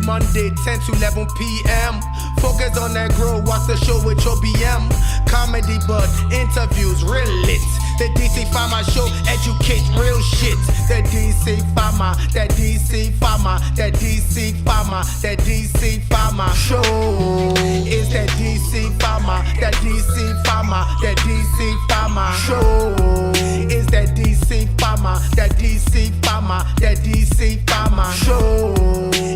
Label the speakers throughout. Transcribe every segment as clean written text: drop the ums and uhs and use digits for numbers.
Speaker 1: Monday, 10 to 11 p.m. Focus on that grow, watch the show with your BM. Comedy, but interviews real lit. The DC Pharma Show, educate real shit. The DC Pharma, that DC Pharma, that DC Pharma, that DC Pharma Show. Is that DC Pharma, that DC Pharma, that DC Pharma Show. Is that DC Pharma, that DC Pharma, that DC Pharma Show.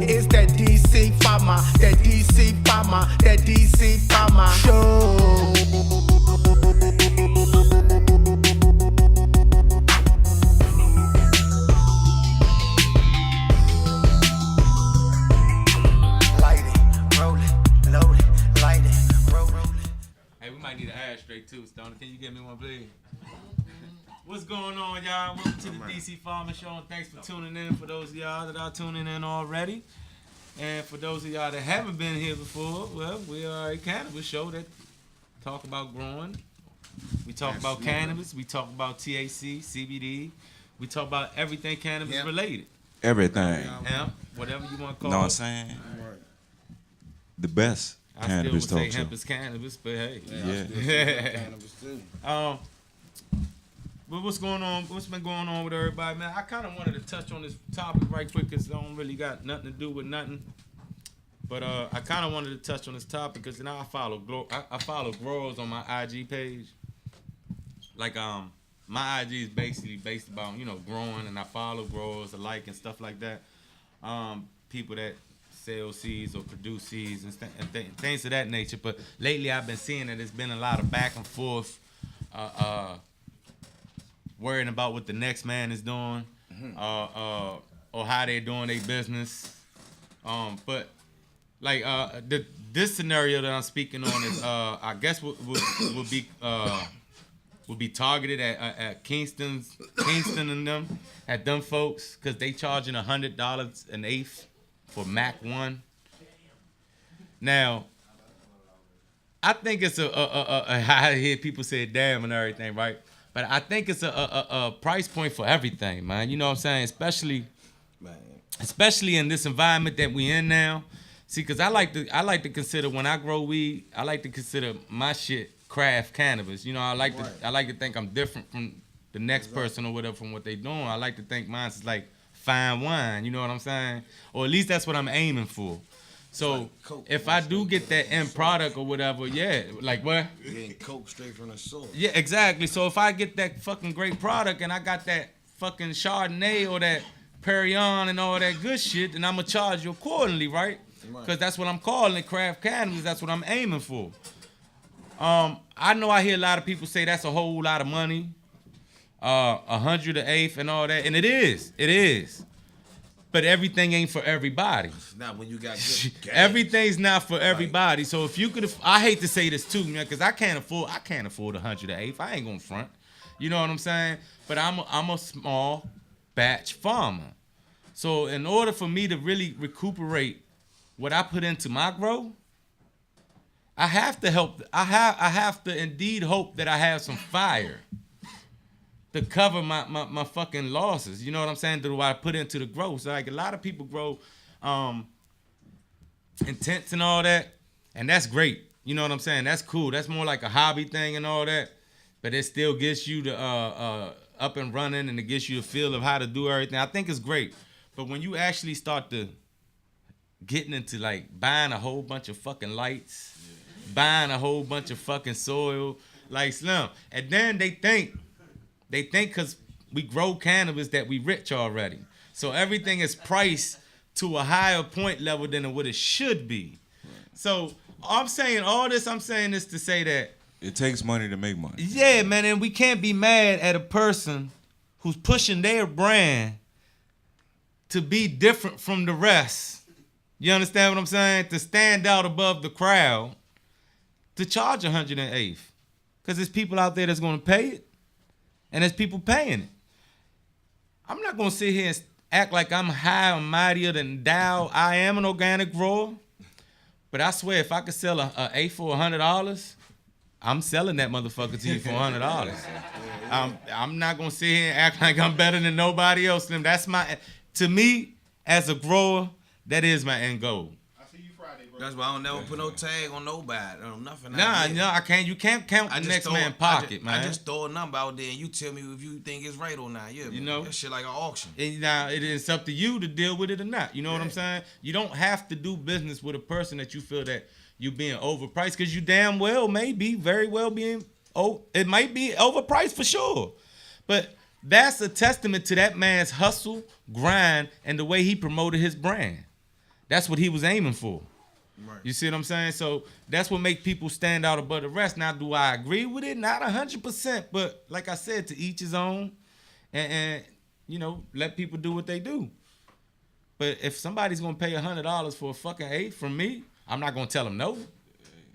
Speaker 1: Is that DC Pharma, that DC Pharma, that DC Pharma Show.
Speaker 2: Need an ashtray too, Stoner. Can you get me one, please? What's going on, y'all? Welcome to the DC Pharma Show, and thanks for tuning in. For those of y'all that are tuning in already, and for those of y'all that haven't been here before, well, we are a cannabis show that talk about growing. We talk about cannabis. We talk about THC, CBD. We talk about everything cannabis related.
Speaker 3: Everything.
Speaker 2: Yeah, whatever you want to call it.
Speaker 3: Know what I'm saying? The best.
Speaker 2: I
Speaker 3: Cannabis
Speaker 2: still would say
Speaker 3: talk
Speaker 2: hemp
Speaker 3: show.
Speaker 2: is cannabis, but hey.
Speaker 3: Yeah.
Speaker 4: Cannabis too.
Speaker 2: But what's going on? What's been going on with everybody, man? I kind of wanted to touch on this topic right quick because it don't really got nothing to do with nothing. But I kind of wanted to touch on this topic because now I follow growers on my IG page. Like my IG is basically based about growing, and I follow growers alike and stuff like that. People that sell seeds or produce seeds and things of that nature. But lately I've been seeing that there's been a lot of back and forth, worrying about what the next man is doing, or how they're doing their business. But like this scenario that I'm speaking on is I guess will be targeted at Kingston and them, at them folks, because they charging $100 an eighth for Mac 1. Now, I think it's I hear people say damn and everything, right? But I think it's a price point for everything, man. You know what I'm saying? Especially in this environment that we in now. See, because I like to consider, when I grow weed, I like to consider my shit craft cannabis. I like to think I'm different from the next person or whatever from what they doing. I like to think mine's like fine wine, you know what I'm saying? Or at least that's what I'm aiming for. So if I do get that end product or whatever, yeah, like what?
Speaker 4: You're getting coke straight from the source.
Speaker 2: Yeah, exactly. So if I get that fucking great product and I got that fucking Chardonnay or that Perrion and all that good shit, then I'm gonna charge you accordingly, right? Because that's what I'm calling it, craft cannabis. That's what I'm aiming for. I know I hear a lot of people say that's a whole lot of money. 100 an eighth and all that, and it is. But everything ain't for everybody.
Speaker 4: Not when you got good gas.
Speaker 2: Everything's not for everybody. So if you could, I hate to say this too, man, because I can't afford 100 an eighth. I ain't gonna front. You know what I'm saying? But I'm a small batch farmer. So in order for me to really recuperate what I put into my grow, I have to indeed hope that I have some fire to cover my fucking losses. You know what I'm saying? To what I put into the growth. So like a lot of people grow intents and all that, and that's great. You know what I'm saying? That's cool. That's more like a hobby thing and all that. But it still gets you to up and running, and it gets you a feel of how to do everything. I think it's great. But when you actually start to getting into like buying a whole bunch of fucking lights, buying a whole bunch of fucking soil, like Slim, and then they think because we grow cannabis that we rich already. So everything is priced to a higher point level than what it should be. So I'm saying this to say that
Speaker 3: it takes money to make money.
Speaker 2: Yeah, man, and we can't be mad at a person who's pushing their brand to be different from the rest. You understand what I'm saying? To stand out above the crowd, to charge 108th. Because there's people out there that's going to pay it. And there's people paying it. I'm not going to sit here and act like I'm higher and mightier than Dow. I am an organic grower. But I swear, if I could sell an eighth for $100, I'm selling that motherfucker to you for $100. I'm not going to sit here and act like I'm better than nobody else. That's to me, as a grower, that is my end goal.
Speaker 4: That's why I don't never put no tag on nobody, nothing.
Speaker 2: Nah, I can't. You can't count the next man's pocket, man.
Speaker 4: I just throw a number out there and you tell me if you think it's right or not. Yeah,
Speaker 2: you
Speaker 4: man.
Speaker 2: know,
Speaker 4: that shit like an auction.
Speaker 2: And now it is up to you to deal with it or not. You know what I'm saying? You don't have to do business with a person that you feel that you being overpriced, because you damn well may be very well being. Oh, it might be overpriced for sure, but that's a testament to that man's hustle, grind, and the way he promoted his brand. That's what he was aiming for. Right. You see what I'm saying? So that's what makes people stand out above the rest. Now, do I agree with it? Not 100%, but like I said, to each his own, and you know, let people do what they do. But if somebody's gonna pay $100 for a fucking 8 from me, I'm not gonna tell them no.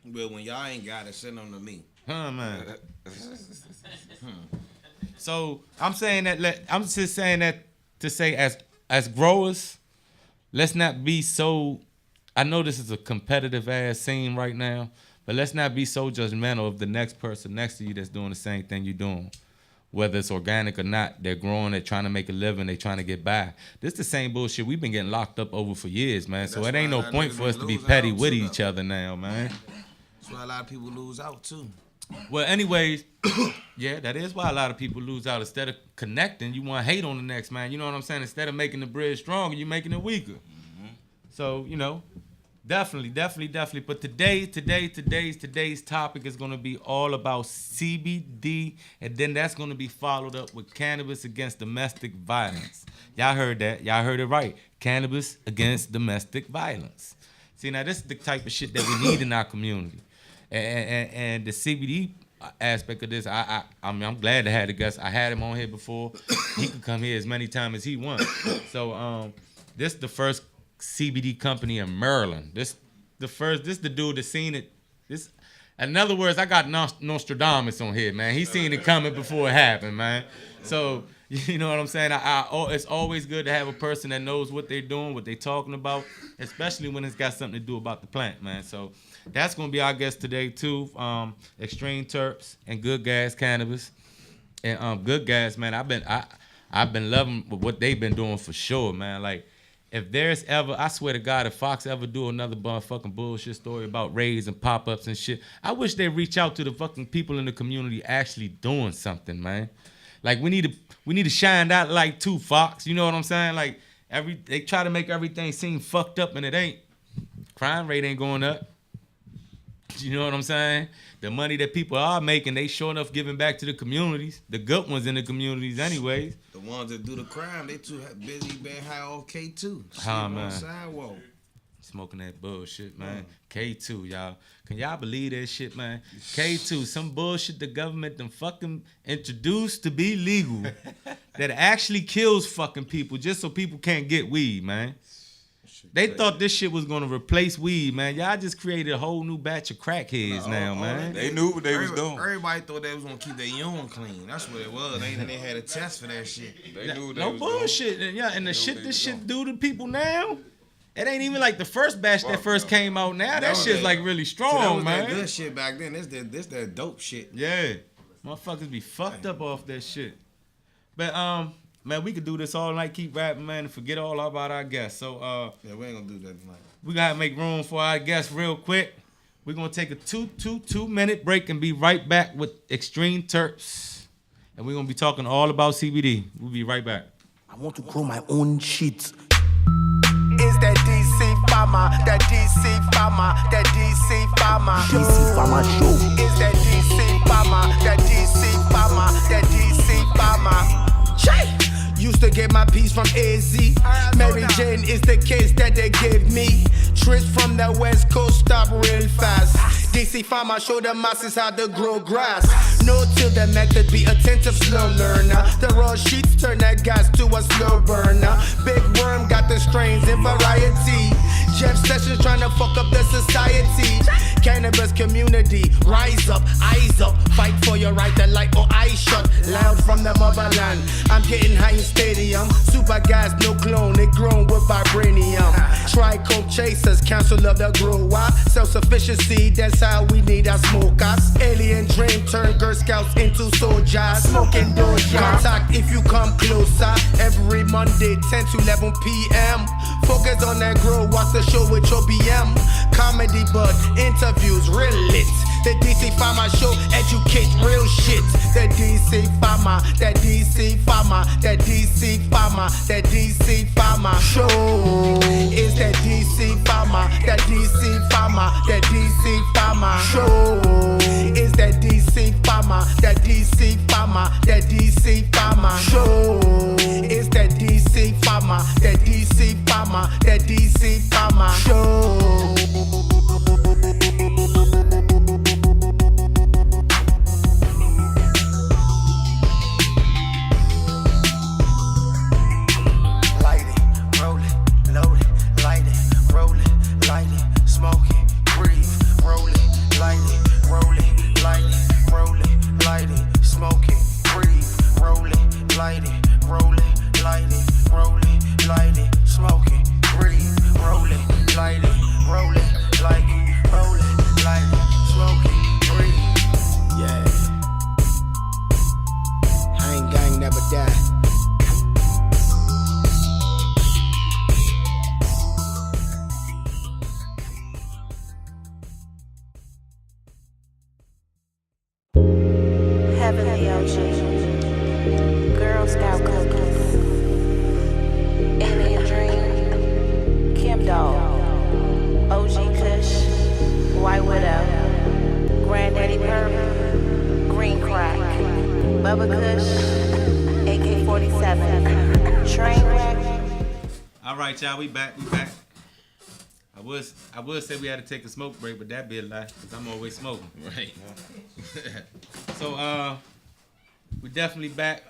Speaker 4: Well, when y'all ain't got it, send them to me.
Speaker 2: Huh, man. So I'm saying that. I'm just saying that to say, as growers, let's not be so. I know this is a competitive ass scene right now, but let's not be so judgmental of the next person next to you that's doing the same thing you're doing. Whether it's organic or not, they're growing, they're trying to make a living, they're trying to get by. This the same bullshit we've been getting locked up over for years, man. So it ain't no point for us to be petty with each other now, man.
Speaker 4: That's why a lot of people lose out too.
Speaker 2: Well, anyways, yeah, that is why a lot of people lose out. Instead of connecting, you want to hate on the next man. You know what I'm saying? Instead of making the bridge stronger, you're making it weaker. So, you know, definitely. But today's topic is going to be all about CBD, and then that's going to be followed up with cannabis against domestic violence. Y'all heard that. Y'all heard it right. Cannabis against domestic violence. See, now this is the type of shit that we need in our community. And the CBD aspect of this, I'm glad to have the guest. I had him on here before. He can come here as many times as he wants. So this is the first CBD company in Maryland. This the dude that seen it. This, in other words, I got Nostradamus on here, man. He seen it coming before it happened, man. So you know what I'm saying? It's always good to have a person that knows what they're doing, what they're talking about, especially when it's got something to do about the plant, man. So that's gonna be our guest today too. Extreme Terps and Good Gas Cannabis. And Good Gas, man, I've been loving what they've been doing for sure, man. Like, if there's ever, I swear to God, if Fox ever do another fucking bullshit story about raids and pop-ups and shit, I wish they reach out to the fucking people in the community actually doing something, man. Like, we need to shine that light too, Fox. You know what I'm saying? Like, they try to make everything seem fucked up and it ain't. Crime rate ain't going up. You know what I'm saying? The money that people are making, they sure enough giving back to the communities. The good ones in the communities anyways.
Speaker 4: The ones that do the crime, they too busy being high off K2.
Speaker 2: Huh, man.
Speaker 4: On the sidewalk.
Speaker 2: Smoking that bullshit, man. K2, y'all. Can y'all believe that shit, man? K2, some bullshit the government done fucking introduced to be legal that actually kills fucking people just so people can't get weed, man. They thought this shit was gonna replace weed, man. Y'all just created a whole new batch of crackheads now, man.
Speaker 3: They knew what they was doing.
Speaker 4: Everybody thought they was gonna keep their urine clean. That's what it was. They had a test for that shit.
Speaker 3: They knew what they
Speaker 2: no
Speaker 3: was
Speaker 2: bullshit.
Speaker 3: doing.
Speaker 2: Yeah, and the shit this shit do to people now, it ain't even like the first batch that first came out. Now that shit's like really strong, man.
Speaker 4: That good shit back then. This that dope shit.
Speaker 2: Yeah, motherfuckers be fucked up off that shit. But man, we could do this all night, keep rapping, man, and forget all about our guests. So
Speaker 4: yeah, we ain't gonna do that tonight.
Speaker 2: We gotta make room for our guests real quick. We're gonna take a 2-minute break and be right back with Extreme Terps. And we're gonna be talking all about CBD. We'll be right back.
Speaker 5: I want to grow my own shit.
Speaker 1: Is that DC Pharma, that DC Pharma, that DC Pharma Show.
Speaker 5: DC Pharma Show.
Speaker 1: Is that DC Pharma, that DC Pharma, that DC Pharma. Shay! Used to get my piece from AZ. Mary Jane is the case that they gave me. Trips from the West Coast stop real fast. DC Pharma show the masses how to grow grass. No till the method, be attentive, slow learner. The raw sheets turn that gas to a slow burner. Big Worm got the strains in variety. Jeff Sessions trying to fuck up the society. Cannabis community, rise up, eyes up. Fight for your right to light or eyes shut. Loud from the motherland. I'm getting high in stadium. Super gas, no clone, it grown with vibranium. Trichome chasers, council of the grower. Self-sufficiency, that's how we need our smokers. Alien dream turn Girl Scouts into soldiers. Smoking doja. Contact if you come closer. Every Monday, 10 to 11 p.m. Focus on that growth, watch the show with your BM. Comedy, but interviews, real lit. The DC Pharma Show, educate real shit. The DC Pharma, that DC Pharma, that DC Pharma, that DC Pharma Show. Is that DC Pharma, that DC Pharma, that DC Pharma Show. Is that DC Pharma, that DC Pharma, that DC Pharma Show. Is that DC Pharma, that DC Pharma, that DC Pharma Show.
Speaker 6: Heavenly OG, Girl Scout cookies, Alien Dream, Kim Dog, OG Kush, White Widow, Granddaddy Purple, Green Crack, Bubba Kush, AK-47, Trainwreck.
Speaker 2: All right, y'all, we back. I would say we had to take a smoke break, but that'd be a lie, because I'm always smoking.
Speaker 4: Right.
Speaker 2: So, we're definitely back.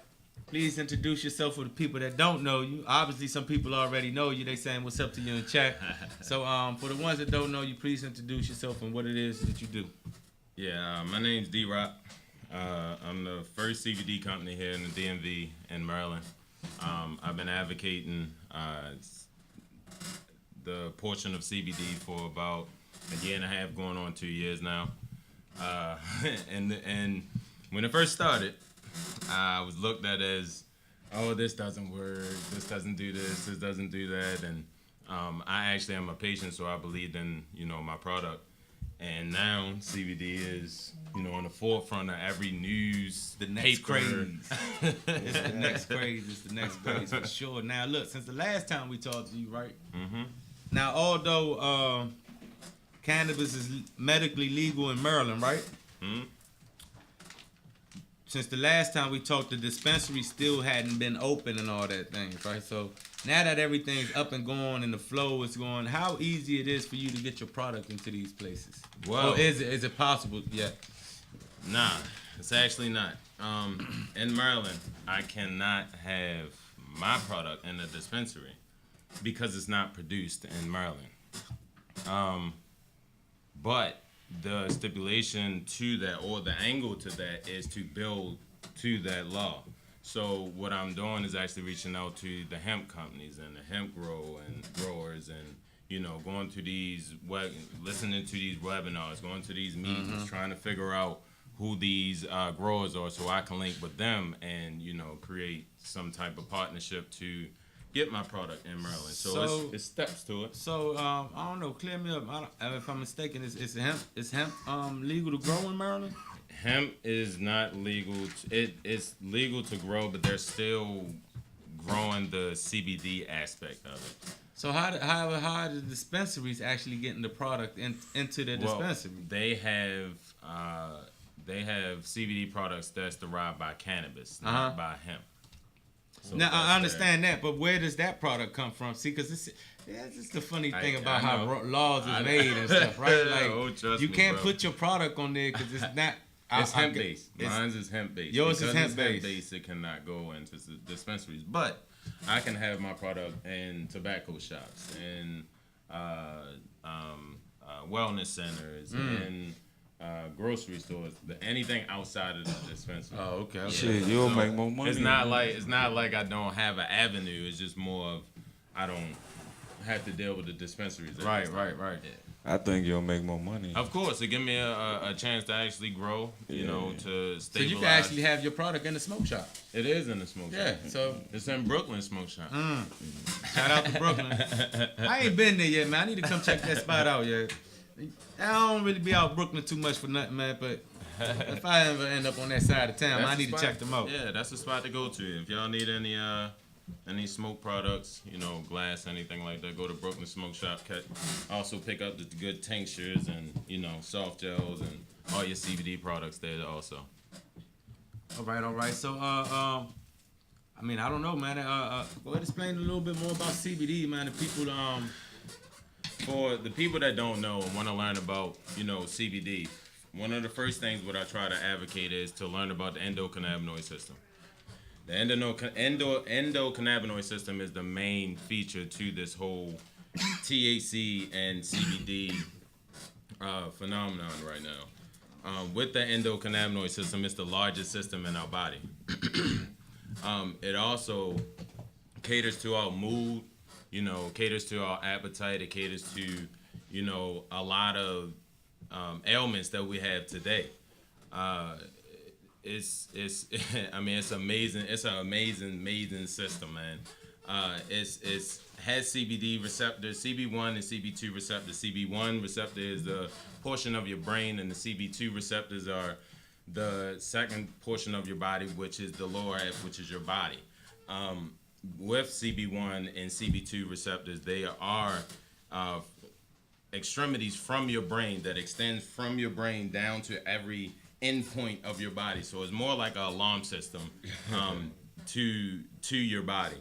Speaker 2: Please introduce yourself for the people that don't know you. Obviously, some people already know you. They saying what's up to you in chat. So, for the ones that don't know you, please introduce yourself and what it is that you do.
Speaker 7: Yeah, my name's D-Rock. I'm the first CBD company here in the DMV in Maryland. I've been advocating the portion of CBD for about a year and a half, going on 2 years now. And when it first started, I was looked at as, oh, this doesn't work, this doesn't do this doesn't do that, and I actually am a patient, so I believed in, my product. And now CBD is, on the forefront of every news,
Speaker 2: The next
Speaker 7: paper.
Speaker 2: craze. It's the next craze. It's the next craze for sure. Now, look, since the last time we talked to you, right?
Speaker 7: Mm-hmm.
Speaker 2: Now, although cannabis is medically legal in Maryland, right?
Speaker 7: Mm-hmm.
Speaker 2: Since the last time we talked, the dispensary still hadn't been open and all that things, right? So now that everything's up and going and the flow is going, how easy it is for you to get your product into these places?
Speaker 7: Well,
Speaker 2: or is it possible yet?
Speaker 7: Nah, it's actually not. In Maryland, I cannot have my product in a dispensary because it's not produced in Maryland. But the stipulation to that, or the angle to that, is to build to that law. So what I'm doing is actually reaching out to the hemp companies and the hemp growers and going to these listening to these webinars, going to these meetings, trying to figure out who these growers are, so I can link with them and create some type of partnership to get my product in Maryland. So it's steps to it.
Speaker 2: So I don't know. Clear me up. If I'm mistaken, is hemp legal to grow in Maryland?
Speaker 7: Hemp is not legal. It's legal to grow, but they're still growing the CBD aspect of it.
Speaker 2: So how are the dispensaries actually getting the product into the dispensary?
Speaker 7: They have CBD products that's derived by cannabis, not by hemp. So
Speaker 2: now I understand that, but where does that product come from? See, because it's just the funny thing about how laws is made and stuff, right? Like you can't put your product on there because it's not.
Speaker 7: It's hemp based. Mine's is hemp based.
Speaker 2: Yours is hemp based.
Speaker 7: It cannot go into dispensaries, but I can have my product in tobacco shops and wellness centers and grocery stores. Anything outside of the dispensary.
Speaker 2: Oh, okay.
Speaker 7: Yeah.
Speaker 3: Shit, you'll make more money.
Speaker 7: It's not like I don't have an avenue. It's just more of I don't have to deal with the dispensaries. at
Speaker 2: Right,
Speaker 7: this time.
Speaker 2: right.
Speaker 7: Yeah.
Speaker 3: I think you'll make more money.
Speaker 7: Of course, it give me a chance to actually grow, you know, to
Speaker 2: So
Speaker 7: stabilize.
Speaker 2: you can actually have your product in the smoke shop.
Speaker 7: It is in the smoke
Speaker 2: Yeah,
Speaker 7: shop.
Speaker 2: so
Speaker 7: It's in Brooklyn Smoke Shop.
Speaker 2: shout out to Brooklyn. I ain't been there yet, man. I need to come check that spot out, yeah. I don't really be out Brooklyn too much for nothing, man, but if I ever end up on that side of town,
Speaker 7: That's
Speaker 2: I
Speaker 7: the
Speaker 2: need to
Speaker 7: spot.
Speaker 2: check them out.
Speaker 7: Yeah, that's the spot to go to. If y'all need any smoke products, you know, glass, anything like that, go to Brooklyn Smoke Shop. Also pick up the good tinctures and, you know, soft gels and all your CBD products there also.
Speaker 2: All right. So, I mean, I don't know, man. Go ahead and explain a little bit more about CBD, man. The people,
Speaker 7: For the people that don't know and want to learn about, you know, CBD, one of the first things what I try to advocate is to learn about the endocannabinoid system. The endocannabinoid system is the main feature to this whole THC and CBD phenomenon right now. With the endocannabinoid system, it's the largest system in our body. It also caters to our mood, you know, caters to our appetite. It caters to, you know, a lot of ailments that we have today. It's I mean, it's amazing. It's an amazing system, man. It's has CBD receptors, CB1 and CB2 receptors. CB1 receptor is the portion of your brain, and the CB2 receptors are the second portion of your body, which is the lower half, which is your body. With CB1 and CB2 receptors, they are extremities from your brain that extends from your brain down to every endpoint of your body. So it's more like an alarm system to your body.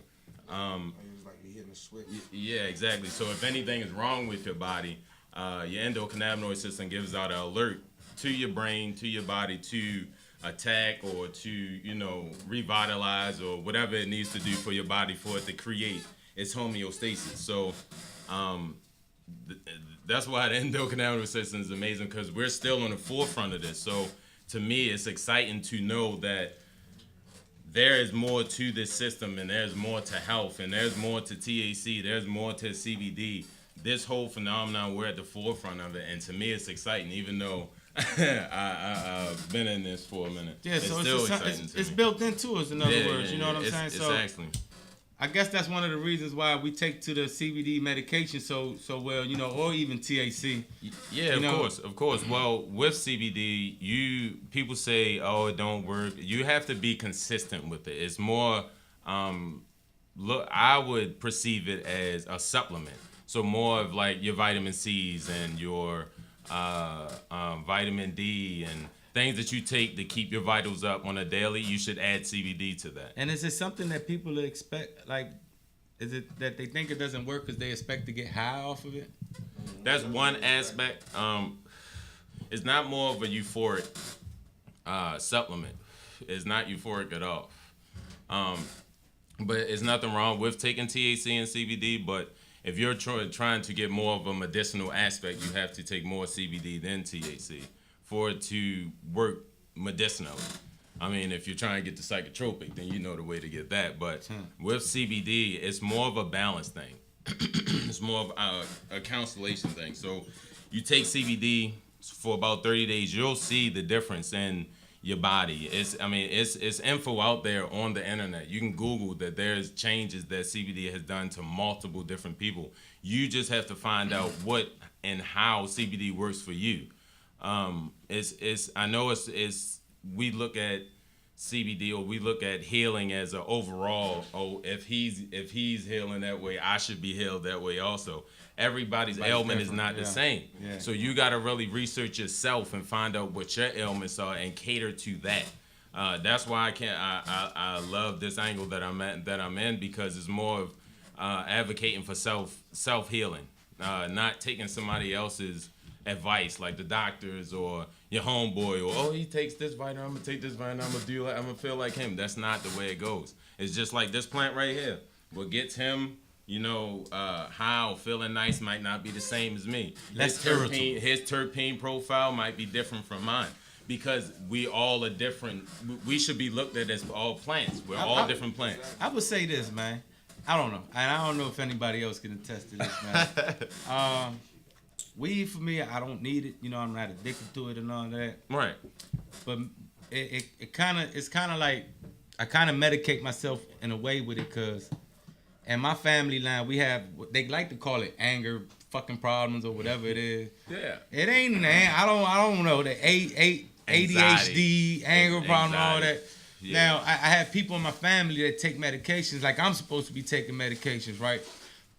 Speaker 4: It's like you're hitting a switch.
Speaker 7: Yeah, exactly. So if anything is wrong with your body, your endocannabinoid system gives out an alert to your brain, to your body, to attack or to, you know, revitalize or whatever it needs to do for your body for it to create its homeostasis. So that's why the endocannabinoid system is amazing, because we're still on the forefront of this. So to me, it's exciting to know that there is more to this system, and there's more to health, and there's more to THC, there's more to CBD. This whole phenomenon, we're at the forefront of it, and to me, it's exciting, even though I've been in this for a minute.
Speaker 2: Yeah,
Speaker 7: it's
Speaker 2: so
Speaker 7: still exciting to
Speaker 2: it's
Speaker 7: me.
Speaker 2: built into us, in other
Speaker 7: Yeah,
Speaker 2: words. You know what I'm saying? So
Speaker 7: Exactly.
Speaker 2: I guess that's one of the reasons why we take to the CBD medication so well, you know, or even THC.
Speaker 7: Yeah,
Speaker 2: You know?
Speaker 7: of course. Well, with CBD, people say, "Oh, it don't work." You have to be consistent with it. It's more, look, I would perceive it as a supplement. So more of like your vitamin C's and your vitamin D and things that you take to keep your vitals up on a daily. You should add CBD to that.
Speaker 2: And is it something that people expect, like, is it that they think it doesn't work because they expect to get high off of it?
Speaker 7: That's one aspect. It's not more of a euphoric supplement. It's not euphoric at all. But there's nothing wrong with taking THC and CBD. But if you're trying to get more of a medicinal aspect, you have to take more CBD than THC for it to work medicinally. I mean, if you're trying to get the psychotropic, then you know the way to get that. But with CBD, it's more of a balance thing. It's more of a constellation thing. So you take CBD for about 30 days, you'll see the difference in your body. It's info out there on the internet. You can Google that there's changes that CBD has done to multiple different people. You just have to find out what and how CBD works for you. We look at CBD, or we look at healing as an overall, if he's healing that way, I should be healed that way also. Everybody's ailment is not the same.
Speaker 2: Yeah.
Speaker 7: So you got to really research yourself and find out what your ailments are and cater to that. That's why I love this angle that I'm in, because it's more of advocating for self healing, not taking somebody else's advice, like the doctors or your homeboy, or he takes this vitamin, I'm gonna take this vitamin, I'm gonna feel like him. That's not the way it goes. It's just like this plant right here. What gets him, how feeling nice might not be the same as me. His terpene profile might be different from mine, because we all are different. We should be looked at as all plants. We're all different plants.
Speaker 2: I would say this, man. I don't know, and I don't know if anybody else can attest to this, man. Weed for me, I don't need it. You know, I'm not addicted to it and all that.
Speaker 7: Right.
Speaker 2: But it's kind of like I kind of medicate myself in a way with it, cause in my family line they like to call it anger fucking problems or whatever it is.
Speaker 7: Yeah.
Speaker 2: It ain't I don't know the ADHD, anger problem, all that.
Speaker 7: Yeah.
Speaker 2: Now I have people in my family that take medications like I'm supposed to be taking medications, right?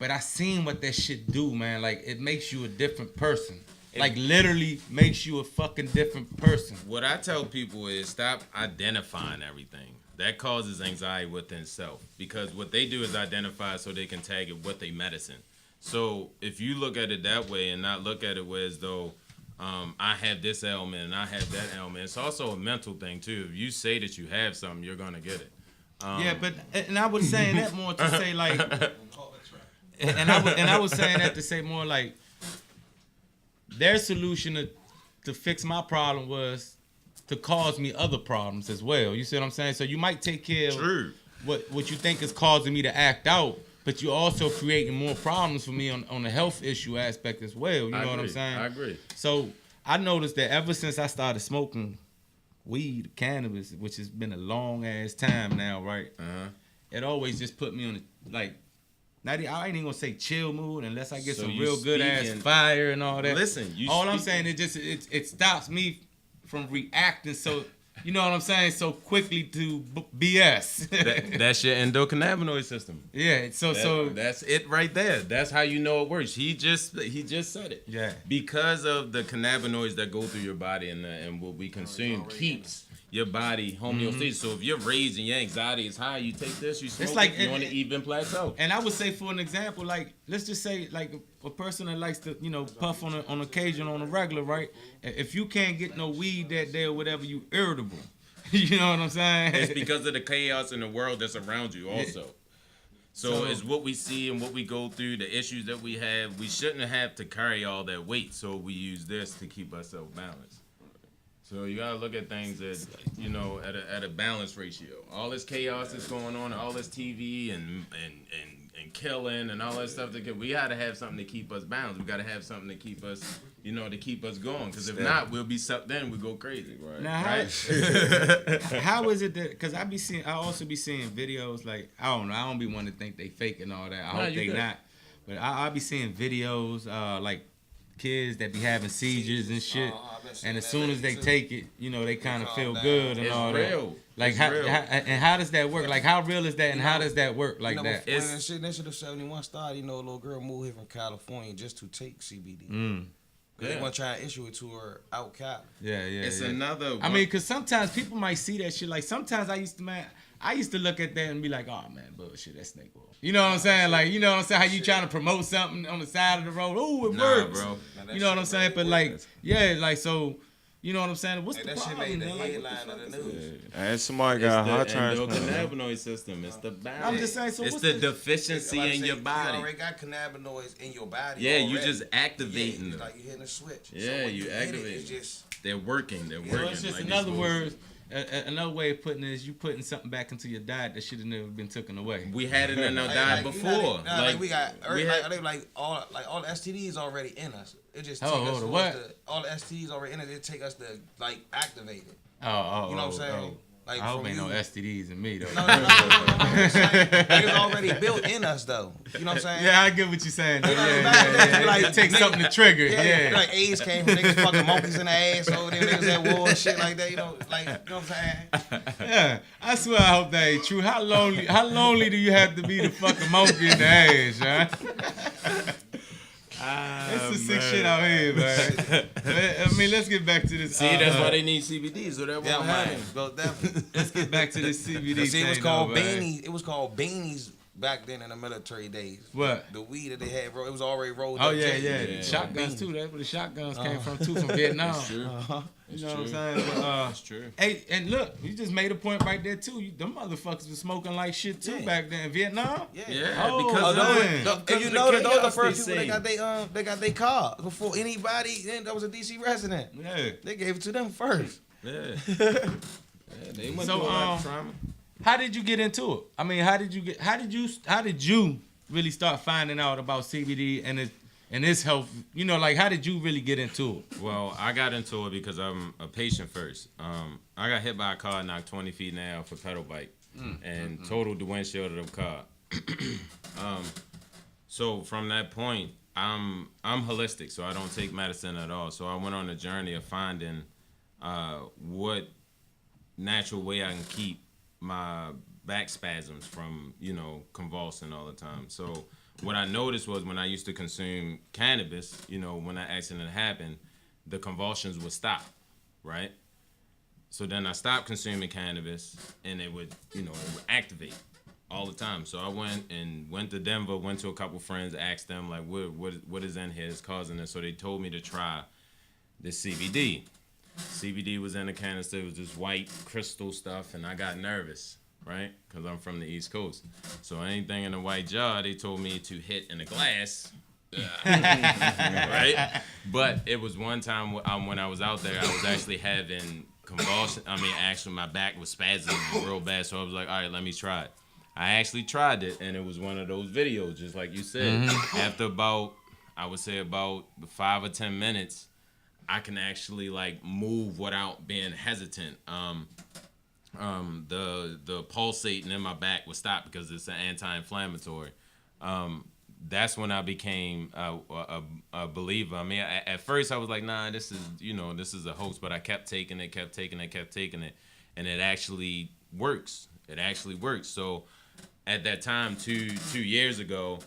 Speaker 2: But I seen what that shit do, man. Like it makes you a different person. Like literally makes you a fucking different person.
Speaker 7: What I tell people is stop identifying everything. That causes anxiety within self. Because what they do is identify so they can tag it with their medicine. So if you look at it that way and not look at it as though I have this ailment and I have that ailment, it's also a mental thing too. If you say that you have something, you're gonna get it.
Speaker 2: Yeah, but and I was saying that more to say like, and I was saying that to say more like, their solution to fix my problem was to cause me other problems as well. You see what I'm saying? So you might take care of what you think is causing me to act out, but you're also creating more problems for me on the health issue aspect as well. You know what I'm saying?
Speaker 7: I agree.
Speaker 2: So I noticed that ever since I started smoking weed, cannabis, which has been a long ass time now, right? It always just put me on like. I ain't even gonna say chill mood unless I get some real good ass fire and all that.
Speaker 7: Listen,
Speaker 2: all I'm saying is it stops me from reacting so, you know what I'm saying, so quickly to BS.
Speaker 7: That's your endocannabinoid system.
Speaker 2: Yeah, so
Speaker 7: that's it right there. That's how you know it works. He just said it.
Speaker 2: Yeah.
Speaker 7: Because of the cannabinoids that go through your body and what we consume keeps your body homeostasis. So if you're raised and your anxiety is high, you take this, you smoke, you're on an even plateau.
Speaker 2: And I would say, for an example, like let's just say like a person that likes to, you know, puff on occasion on a regular, right? If you can't get no weed that day or whatever, you irritable. You know what I'm saying?
Speaker 7: It's because of the chaos in the world that's around you also. So it's what we see and what we go through, the issues that we have. We shouldn't have to carry all that weight, so we use this to keep ourselves balanced. So you gotta look at things as, you know, at a balance ratio. All this chaos that's going on, all this TV and killing and all that stuff. We gotta have something to keep us balanced. We gotta have something to keep us, you know, to keep us going. Because if not, we'll be sucked in. We go crazy. Right.
Speaker 2: Now, how is it that? Because I also be seeing videos like I don't know. I don't be wanting to think they fake and all that. I hope they not. But I'll be seeing videos like kids that be having seizures and shit, and as soon as they take it, you know, they kind of feel good and
Speaker 7: it's
Speaker 2: all
Speaker 7: real.
Speaker 2: that. Like how does that work? Like how real is that, and how does that work like that?
Speaker 4: When that shit of 71 started, you know, a little girl moved here from California just to take CBD. They want to try and issue it to her out Cali.
Speaker 2: Yeah.
Speaker 7: It's another one.
Speaker 2: I mean, because sometimes people might see that shit. Like sometimes I used to look at that and be like, oh man, bullshit, that snake oil. You know what I'm saying? Like, you know what I'm saying? How you trying to promote something on the side of the road? Oh, it works,
Speaker 7: bro.
Speaker 2: You know what I'm saying? But like, yeah, like so. You know what I'm saying? What's the
Speaker 4: that
Speaker 2: problem?
Speaker 4: shit made the
Speaker 2: man?
Speaker 4: headline of the news.
Speaker 3: And somebody got a heart
Speaker 7: It's
Speaker 3: transplant.
Speaker 7: the endocannabinoid system. It's the balance.
Speaker 2: I'm just saying. So
Speaker 7: it's
Speaker 2: what's
Speaker 7: the deficiency in your body.
Speaker 4: You already got cannabinoids in your body.
Speaker 7: Yeah,
Speaker 4: already.
Speaker 7: you just activating
Speaker 4: it's
Speaker 7: them.
Speaker 4: like you hitting a switch.
Speaker 7: Yeah,
Speaker 4: so when
Speaker 7: you
Speaker 4: hit it,
Speaker 7: activate
Speaker 4: it's
Speaker 7: them.
Speaker 4: just
Speaker 7: They're working. They're
Speaker 2: So
Speaker 7: working.
Speaker 2: it's just
Speaker 7: like
Speaker 2: in other words, another way of putting it is you putting something back into your diet that should have never been taken away.
Speaker 7: We had it in our diet before.
Speaker 4: You know, like we got,
Speaker 7: we had-
Speaker 4: all the STDs already in us. It just take
Speaker 2: Oh,
Speaker 4: us
Speaker 2: the
Speaker 4: for
Speaker 2: what?
Speaker 4: us to, all the STDs already in it. It take us to like activate it.
Speaker 2: Oh,
Speaker 4: You know what I'm saying? Like
Speaker 2: I hope
Speaker 4: from
Speaker 2: ain't
Speaker 4: you.
Speaker 2: no STDs in me though.
Speaker 4: No. It's like, it's already built in us though. You know what I'm saying?
Speaker 2: Yeah, I get what you're saying. Though.
Speaker 4: You know what I'm
Speaker 2: Yeah.
Speaker 4: saying? Like,
Speaker 2: It takes
Speaker 4: nigga-
Speaker 2: something to trigger.
Speaker 4: Yeah,
Speaker 2: Yeah.
Speaker 4: like AIDS came from niggas fucking monkeys in the ass over there, niggas at war and shit like that, you know what I'm saying?
Speaker 2: Yeah, I swear I hope that ain't true. How lonely do you have to be to fuck a monkey in the ass, huh? It's some sick shit out here, man. I mean, let's get back to this.
Speaker 7: See, that's why they need CBD, so that won't happen.
Speaker 4: Well, definitely.
Speaker 2: Let's get back to this CBD
Speaker 4: See,
Speaker 2: thing.
Speaker 4: it was called
Speaker 2: though, man.
Speaker 4: beanies. It was called beanies back then in the military days.
Speaker 2: What?
Speaker 4: The weed that they had, it was already rolled
Speaker 2: Oh
Speaker 4: up.
Speaker 2: yeah. Shotguns too. That's where the shotguns came from too, from Vietnam.
Speaker 7: It's true.
Speaker 2: You know what I'm saying? But,
Speaker 7: That's true.
Speaker 2: hey, and look, you just made a point right there too. Them motherfuckers was smoking like shit too back then in Vietnam.
Speaker 7: Yeah,
Speaker 2: Oh,
Speaker 7: because
Speaker 2: man.
Speaker 4: And you know that those are the first
Speaker 7: they
Speaker 4: people they got their car before anybody. Then that was a DC resident.
Speaker 2: Yeah.
Speaker 4: They gave it to them first.
Speaker 7: Yeah. They went
Speaker 2: So,
Speaker 7: through a lot of trauma.
Speaker 2: How did you get into it? I mean, how did you really start finding out about CBD and its health? You know, like how did you really get into it?
Speaker 7: Well, I got into it because I'm a patient first. I got hit by a car, knocked 20 feet in the air off a pedal bike, and totaled the windshield of the car. So from that point, I'm holistic, so I don't take medicine at all. So I went on a journey of finding what natural way I can keep my back spasms from, convulsing all the time. So what I noticed was when I used to consume cannabis, when that accident happened, the convulsions would stop, right? So then I stopped consuming cannabis, and it would activate all the time. So I went to Denver, went to a couple friends, asked them like, what is in here is causing this? So they told me to try the CBD. CBD was in the canister. It was this white crystal stuff, and I got nervous, right? Because I'm from the East Coast. So anything in a white jar, they told me to hit in a glass. Right? But it was one time when I was out there, I was actually having convulsions. Actually, my back was spazzing real bad. So I was like, all right, let me try it. I actually tried it, and it was one of those videos, just like you said. After about 5 or 10 minutes, I can actually like move without being hesitant. The pulsating in my back would stop because it's an anti-inflammatory. That's when I became a believer. I mean, at first I was like, nah, this is a hoax, but I kept taking it, and it actually works. So at that time, two years ago,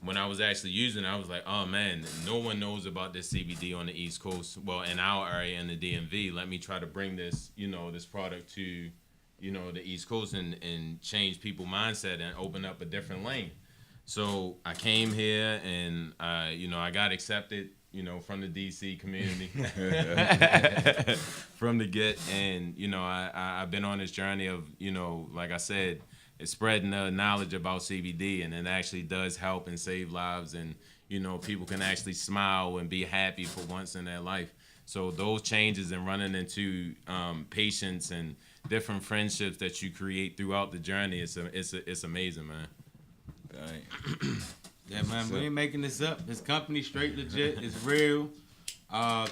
Speaker 7: when I was actually using it, I was like, oh man, no one knows about this CBD on the East Coast. Well, in our area, in the DMV, let me try to bring this, this product to, the East Coast and change people's mindset and open up a different lane. So I came here and, I got accepted, from the DC community, from the get. And, I've been on this journey of, like I said, it's spreading the knowledge about CBD, and it actually does help and save lives. And, people can actually smile and be happy for once in their life. So those changes and running into patients and different friendships that you create throughout the journey, it's amazing, man.
Speaker 2: Yeah, man, we ain't making this up. His company straight legit. It's real.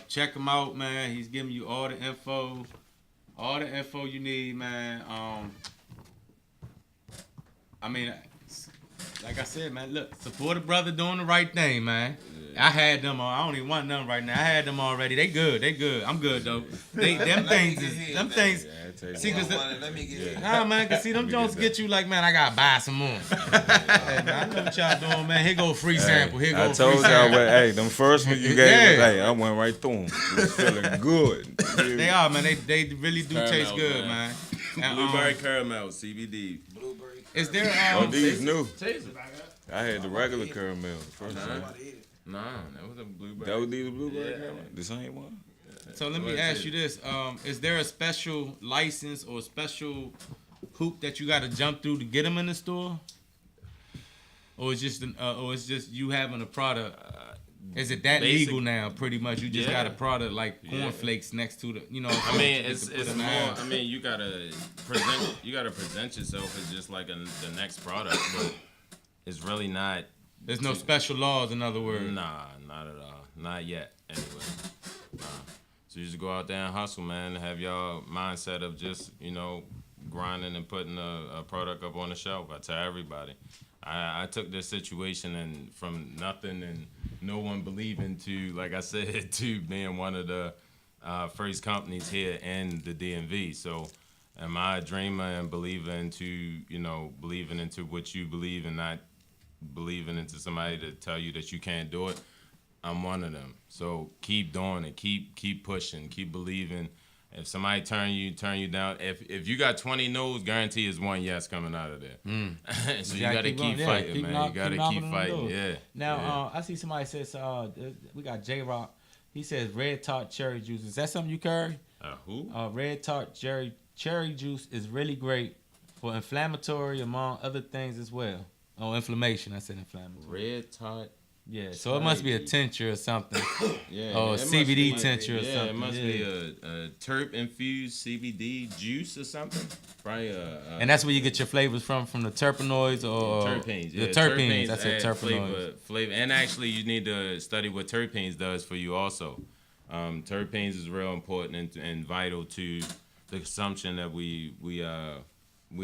Speaker 2: Check him out, man. He's giving you all the info you need, man. Like I said, man, look, support a brother doing the right thing, man. Yeah. I had them on. I don't even want none right now. I had them already. They good. I'm good though. Them things. See, cause nah, man, cause see them Jones get you like, man, I gotta buy some more. Hey, man, I know what y'all doing, man. Here go free sample. Here go.
Speaker 3: I told y'all, hey, them first ones you gave, hey, I went right through them. It was feeling good.
Speaker 2: They are, man. They really do taste good, man. And,
Speaker 7: Blueberry caramel, CBD.
Speaker 4: Blueberry.
Speaker 2: Is there
Speaker 3: these new? I had the regular caramel first.
Speaker 7: Nah, that was a blueberry.
Speaker 3: That was the blueberry caramel? The same one?
Speaker 2: So let me ask you this: is there a special license or special hoop that you got to jump through to get them in the store, or it's just you having a product? Is it that legal now? Pretty much, you just got a product like cornflakes next to the,
Speaker 7: I mean, it's more. I mean, you gotta present yourself as just like the next product, but it's really not.
Speaker 2: There's no special laws, in other words.
Speaker 7: Nah, not at all. Not yet, anyway. Nah. So you just go out there and hustle, man. Have your mindset of just, grinding and putting a product up on the shelf. I tell everybody. I took this situation and from nothing and no one believing to, like I said, to being one of the first companies here in the DMV. So am I a dreamer and believing into what you believe and not believing into somebody to tell you that you can't do it? I'm one of them. So keep doing it. Keep pushing. Keep believing. If somebody turn you down, if you got 20 no's, guarantee is one yes coming out of there. So you got to keep fighting, man. You got to keep fighting. Yeah.
Speaker 8: Now, I see somebody says, we got J-Rock. He says red tart cherry juice. Is that something you carry?
Speaker 7: Who?
Speaker 8: Red tart cherry juice is really great for inflammatory, among other things as well. Oh, inflammation. I said inflammatory.
Speaker 7: Red tart
Speaker 8: Yeah, so it must be a tincture or something.
Speaker 7: Yeah,
Speaker 8: Or
Speaker 7: it must
Speaker 8: CBD
Speaker 7: be-
Speaker 8: tincture or
Speaker 7: yeah,
Speaker 8: something.
Speaker 7: it must be a terp infused CBD juice or something. Probably
Speaker 8: And that's where you get your flavors from the terpenoids or
Speaker 7: terpenes.
Speaker 8: The
Speaker 7: Yeah,
Speaker 8: terpenes. That's it,
Speaker 7: add
Speaker 8: terpenoids.
Speaker 7: flavor. And actually, you need to study what terpenes does for you also. Terpenes is real important and vital to the consumption that we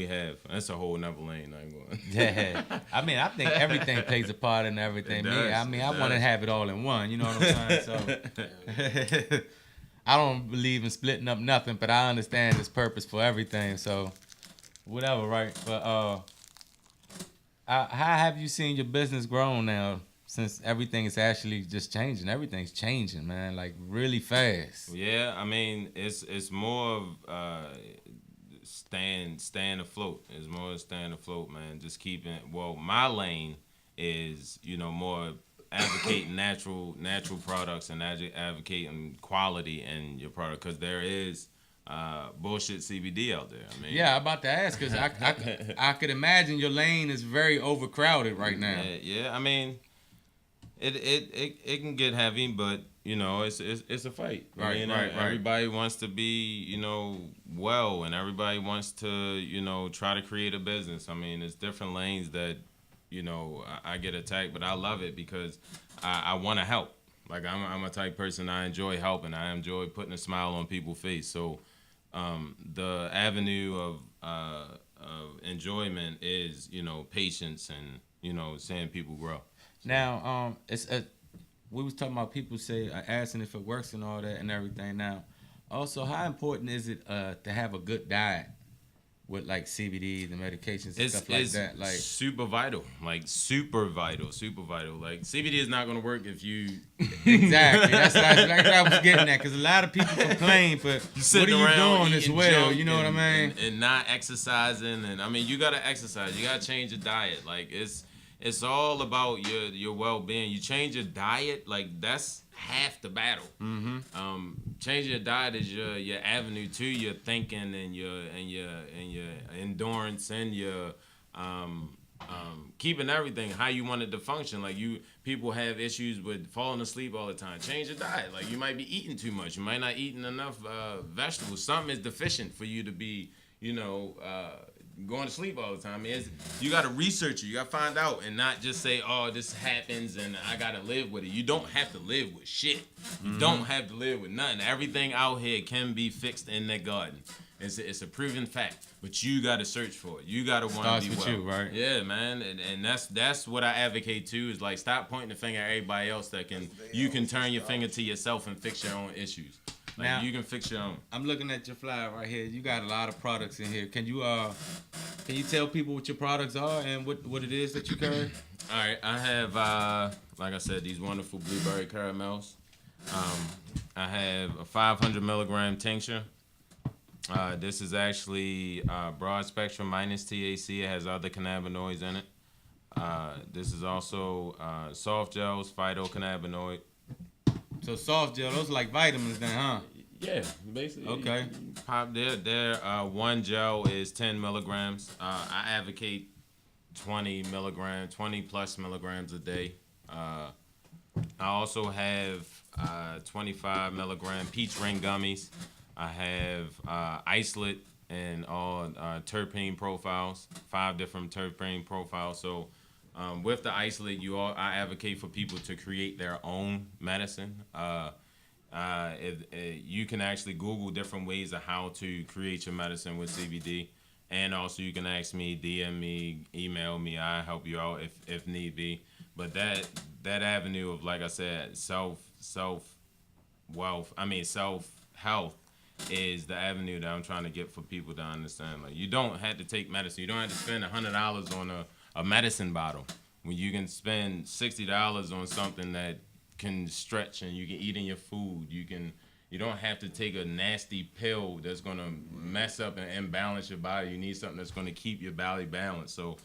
Speaker 7: have. That's a whole nother lane. I ain't going.
Speaker 8: Yeah, I mean, I think everything plays a part in everything.
Speaker 7: It
Speaker 8: Me,
Speaker 7: does,
Speaker 8: I mean,
Speaker 7: it
Speaker 8: I want to
Speaker 7: does.
Speaker 8: have it all in one. You know what I'm saying? So, I don't believe in splitting up nothing, but I understand its purpose for everything. So, whatever, right? But how have you seen your business grow now since everything is actually just changing? Everything's changing, man, like really fast.
Speaker 7: Yeah, I mean, it's more of staying afloat. It's more of staying afloat, man. Just keeping. Well, my lane is more advocating natural products and advocating quality in your product because there is bullshit CBD out there. I mean,
Speaker 8: Yeah, I'm about to ask because I could imagine your lane is very overcrowded right now.
Speaker 7: Yeah. I mean, it can get heavy, but it's a fight.
Speaker 8: Right,
Speaker 7: I mean,
Speaker 8: right.
Speaker 7: Everybody wants to be well, and everybody wants to try to create a business. I mean, it's different lanes that I get attacked, but I love it because I want to help. Like I'm a type person, I enjoy helping. I enjoy putting a smile on people's face. So the avenue of enjoyment is patience and seeing people grow.
Speaker 8: Now, we was talking about people asking if it works and all that and everything. Now, also, how important is it to have a good diet with like CBD, the medications and stuff like that? Like
Speaker 7: super vital, like super vital. Like CBD is not gonna work if you
Speaker 8: exactly. That's what I was getting at because a lot of people complain, but what are you doing as well? You know what I mean?
Speaker 7: And not exercising, and I mean you gotta exercise. You gotta change your diet. Like it's all about your well-being. You change your diet, like that's half the battle. Mm-hmm. Changing your diet is your avenue to your thinking and your endurance and your keeping everything how you want it to function. Like people have issues with falling asleep all the time. Change your diet. Like you might be eating too much. You might not eating enough vegetables. Something is deficient for you to be going to sleep all the time. You got to research it. You got to find out and not just say, oh, this happens and I got to live with it. You don't have to live with shit. You don't have to live with nothing. Everything out here can be fixed in that garden. It's a proven fact, but you got to search for it. You got to want to be well.
Speaker 8: You, right?
Speaker 7: Yeah, man, and that's what I advocate too. Is like stop pointing the finger at everybody else you can turn your finger to yourself and fix your own issues. Like now, you can fix your own.
Speaker 8: I'm looking at your flyer right here. You got a lot of products in here. Can you tell people what your products are and what it is that you carry?
Speaker 7: All right, I have like I said, these wonderful blueberry caramels. I have a 500 milligram tincture. This is actually broad spectrum minus THC. It has other cannabinoids in it. This is also soft gels, phytocannabinoid.
Speaker 8: So soft gel, those are like vitamins then, huh?
Speaker 7: Yeah, basically.
Speaker 8: Okay.
Speaker 7: Pop there. One gel is 10 milligrams. I advocate 20 plus milligrams a day. I also have 25 milligram peach ring gummies. I have isolate and all terpene profiles, 5 different terpene profiles. So with the isolate, I advocate for people to create their own medicine. You can actually Google different ways of how to create your medicine with CBD. And also you can ask me, DM me, email me. I help you out if need be. But that avenue of, like I said, self health is the avenue that I'm trying to get for people to understand. Like you don't have to take medicine. You don't have to spend $100 on a medicine bottle when you can spend $60 on something that can stretch and you can eat in your food. You don't have to take a nasty pill that's gonna mess up and imbalance your body. You need something that's gonna keep your body balanced. So,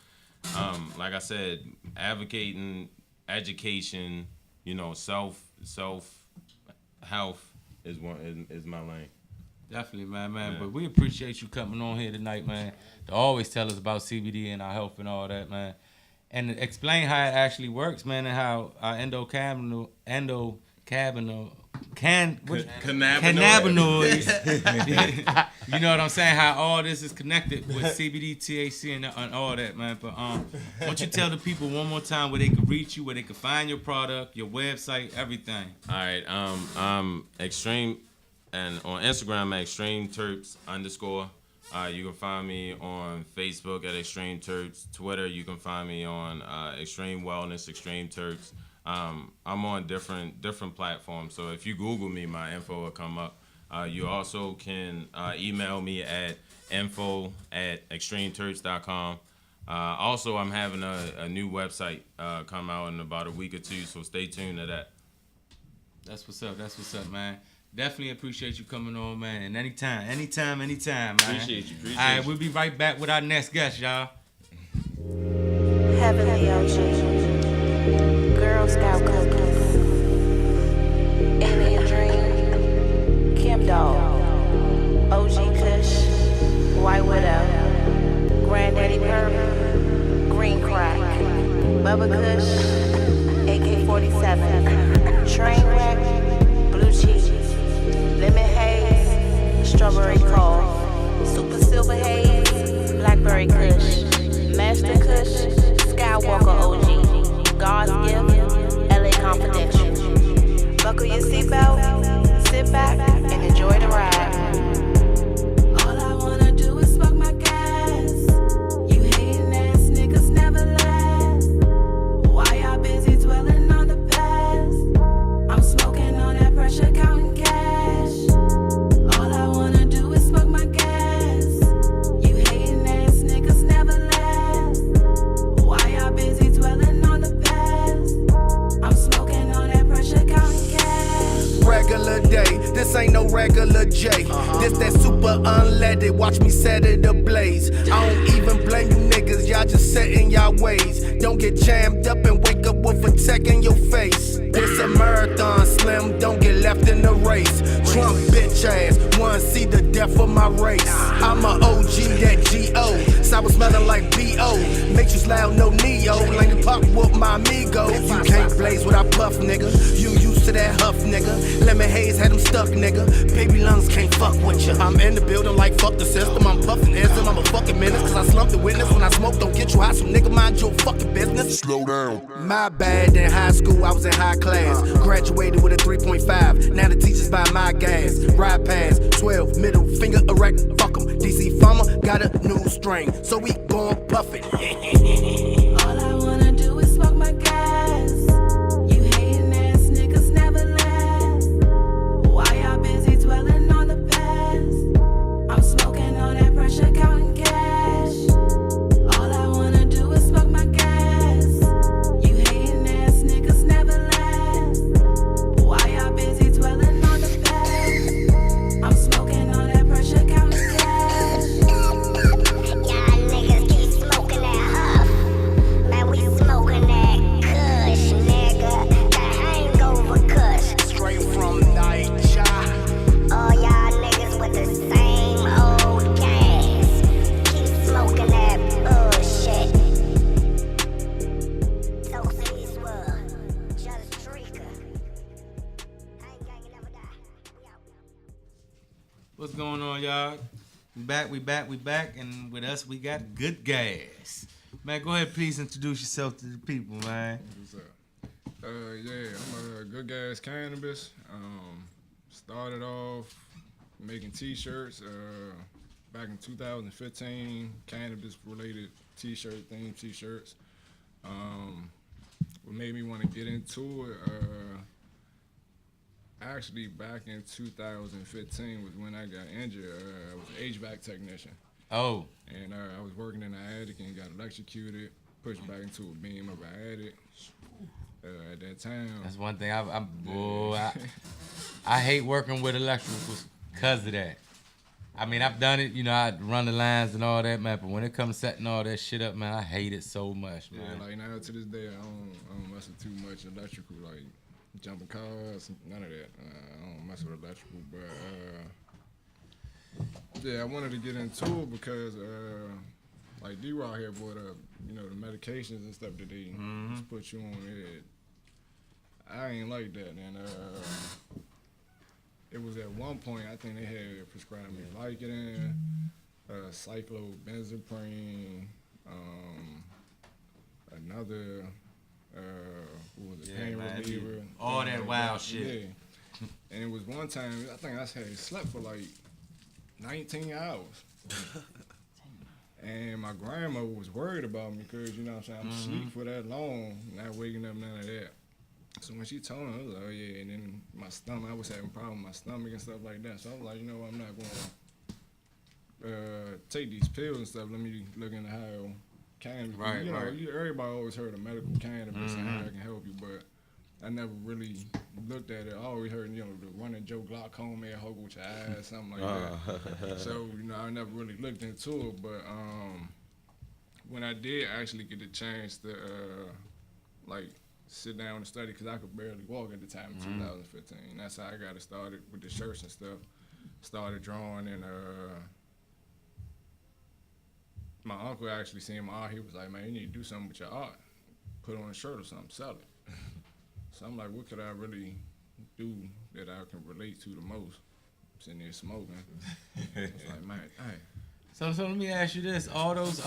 Speaker 7: like I said, advocating, education, self health is my lane.
Speaker 8: Definitely, man.
Speaker 7: Yeah.
Speaker 8: But we appreciate you coming on here tonight, man, to always tell us about CBD and our health and all that, man.
Speaker 2: and explain how it actually works, man, and how cannabinoids. You know what I'm saying? How all this is connected with CBD, THC, and all that, man. But why don't you tell the people one more time where they can reach you, where they can find your product, your website, everything.
Speaker 7: All right, I'm Extreme, and on Instagram at Extreme Terps _. You can find me on Facebook at Extreme Terps. Twitter, you can find me on Extreme Wellness, Extreme Terps. I'm on different platforms. So if you Google me, my info will come up. You also can email me at info@extremeterps.com. Also, I'm having a new website come out in about a week or two, so stay tuned to that.
Speaker 2: That's what's up. That's what's up, man. Definitely appreciate you coming on, man. And anytime, man.
Speaker 7: Appreciate you.
Speaker 2: All right, we'll be right back with our next guest, y'all.
Speaker 6: Heavenly Ocean, Girl Scout cookies, Alien Dream, Kim Dog, OG Kush, White Widow, Granddaddy Purp, Green Crack, Bubba Kush, AK-47, Trainwreck, Blue Cheese, Lemon Haze, Strawberry Cough, Super Silver Haze, Blackberry Kush, Master Kush, Skywalker OG, God's Gift, LA Confidential. Buckle your seatbelt, sit back, and enjoy the ride.
Speaker 9: All I wanna do is smoke my gas. You hating ass niggas never last. Why y'all busy dwelling on the past? I'm smoking on that pressure, counting cash. All I wanna do is smoke my gas. You hating ass niggas never last. Why y'all busy dwelling on the past? I'm smoking on that pressure, counting cash.
Speaker 1: Regular day, this ain't no regular J. This that super unleaded, watch me set it ablaze. I don't even blame you niggas, y'all just set in y'all ways. Don't get jammed up and wake up with a tech in your face. This a marathon, Slim, don't get left in the race. Trump bitch ass, wanna see the death of my race. I'm a OG, that G.O. Sour smelling like B.O. Matrix loud, no Neo. Like the pop with my amigos. You can't blaze what I puff, nigga. You used to that huff, nigga. Lemon haze had them stuck, nigga. Baby lungs can't fuck with ya. I'm in the building like fuck the system. I'm puffing ism, I'm a fucking menace. Cause I slumped the witness. When I smoke, don't get you high. So nigga, mind your fucking business. Slow down. My bad, in high school, I was in high class. Graduated with a 3.5. Now the teachers buy my gas. Ride past 12, middle finger erect. Fuck 'em. DC Pharma got a new strain. So we gon' puff it.
Speaker 9: All I wanna do is smoke my gas. You hating ass niggas never last. Why y'all busy dwelling on the past? I'm smoking on that pressure, counting cash. All I wanna do is smoke my gas. You hating ass niggas never last. Why y'all busy dwelling on the past? I'm smoking on that pressure, counting cash.
Speaker 10: Y'all niggas keep smoking that huff. Man, we smoking that kush, nigga. That hangover kush.
Speaker 1: Straight from Niger.
Speaker 10: All y'all niggas with the same old gas. Keep smoking that bullshit. Toast in this world. Just Trika. Ain't gang, you never die. We out.
Speaker 2: What's going on, y'all? We back, and with us we got Good Gas. Man, go ahead, please introduce yourself to the people, man.
Speaker 11: What's up? Yeah, I'm a Good Gas Cannabis. Started off making t-shirts back in 2015, cannabis-related t-shirt themed t-shirts. What made me want to get into it, actually back in 2015 was when I got injured. I was an HVAC technician.
Speaker 2: Oh.
Speaker 11: And I was working in the attic and got electrocuted, pushed back into a beam of an attic. At that time.
Speaker 2: That's one thing I hate working with electricals because of that. I mean, I've done it, you know, I run the lines and all that, man, but when it comes to setting all that shit up, man, I hate it so much, man.
Speaker 11: Yeah, like now to this day, I don't mess with too much electrical, like jumping cars, none of that. I don't mess with electrical, but yeah, I wanted to get into it because like D-Rock here brought up, you know, the medications and stuff that they just put you on it. I ain't like that, and it was at one point I think they had prescribed me Vicodin, cyclobenzaprine, another what was it, pain reliever,
Speaker 2: all that wild shit.
Speaker 11: Yeah. And it was one time I think I had slept for like 19 hours. And my grandma was worried about me because, you know what I'm saying, I'm asleep for that long, not waking up, none of that. So when she told me, I was like, oh yeah, and then my stomach, I was having problems with my stomach and stuff like that. So I was like, you know what, I'm not going to take these pills and stuff. Let me look into how cannabis,
Speaker 2: Right,
Speaker 11: you know,
Speaker 2: right.
Speaker 11: everybody always heard of medical cannabis and how it can help you, but I never really looked at it. I always heard, you know, the running Joe glaucoma, hug with your eyes, something like that. So, you know, I never really looked into it, but when I did actually get the chance to, like, sit down and study, because I could barely walk at the time in 2015. That's how I got it started with the shirts and stuff. Started drawing, and my uncle actually seen my art. He was like, man, you need to do something with your art. Put on a shirt or something, sell it. So I'm like, what could I really do that I can relate to the most? I'm sitting there smoking. It's like, man, hey.
Speaker 2: So let me ask you this: all those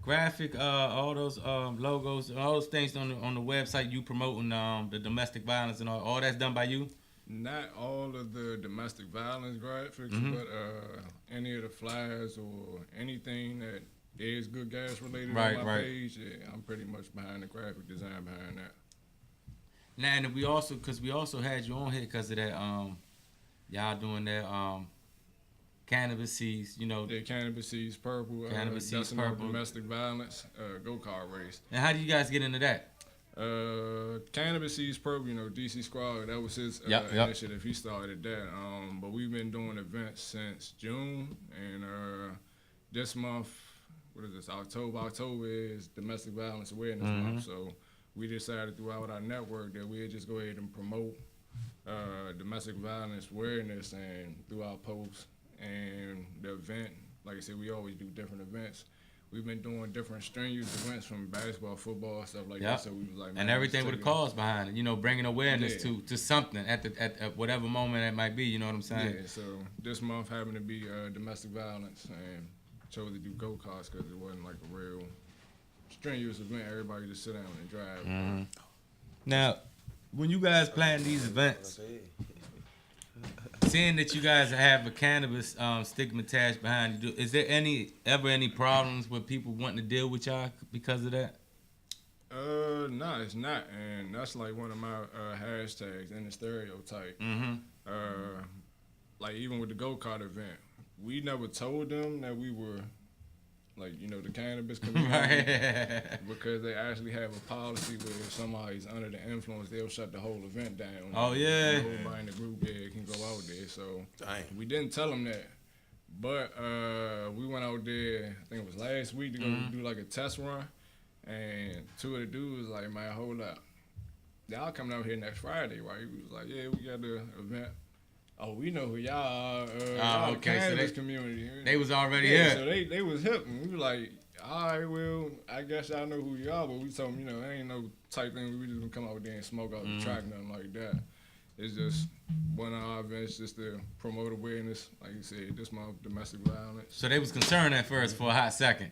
Speaker 2: graphic, all those logos, all those things on the website you promoting the domestic violence and all that's done by you?
Speaker 11: Not all of the domestic violence graphics, but any of the flyers or anything that is good gas related on my page, yeah, I'm pretty much behind the graphic design behind that.
Speaker 2: Now, and we also had you on here because of that, y'all doing that cannabis seeds, you know.
Speaker 11: Yeah, cannabis seeds purple.
Speaker 2: Cannabis seeds purple.
Speaker 11: Domestic violence, go-kart race.
Speaker 2: And how do you guys get into that?
Speaker 11: Cannabis seeds purple, you know, DC Squad, that was his initiative. He started that. But we've been doing events since June, and this month, what is this, October is Domestic Violence Awareness Month. So we decided throughout our network that we'd just go ahead and promote domestic violence awareness and through our posts and the event. Like I said, we always do different events. We've been doing different strenuous events from basketball, football, stuff like that. So we was like, man,
Speaker 2: and everything with a cause behind it, you know, bringing awareness to something at whatever moment it might be. You know what I'm saying?
Speaker 11: Yeah. So this month happened to be domestic violence, and chose to do go-karts because it wasn't like a real strenuous event. Everybody just sit down and drive.
Speaker 2: Now, when you guys plan these events, seeing that you guys have a cannabis stigma attached behind you, is there ever any problems with people wanting to deal with y'all because of that?
Speaker 11: No, it's not, and that's like one of my hashtags in the stereotype. Like even with the go-kart event, we never told them that we were, like, you know, the cannabis community, because they actually have a policy where if somebody's under the influence, they'll shut the whole event down.
Speaker 2: Oh, yeah.
Speaker 11: Nobody in the group there can go out there. So we didn't tell them that. But we went out there, I think it was last week, to go do like a test run. And two of the dudes was like, man, hold up. Y'all coming out here next Friday, right? We was like, yeah, we got the event. Oh, we know who y'all are. Y'all the cannabis community.
Speaker 2: They was already here.
Speaker 11: So they was hip. And we were like, all right, well, I guess y'all know who you are. But we told them, you know, ain't no type thing. We just gonna come out there and smoke out the track, nothing like that. It's just one of our events just to promote awareness. Like you said, this month, domestic violence.
Speaker 2: So they was concerned at first for a hot second.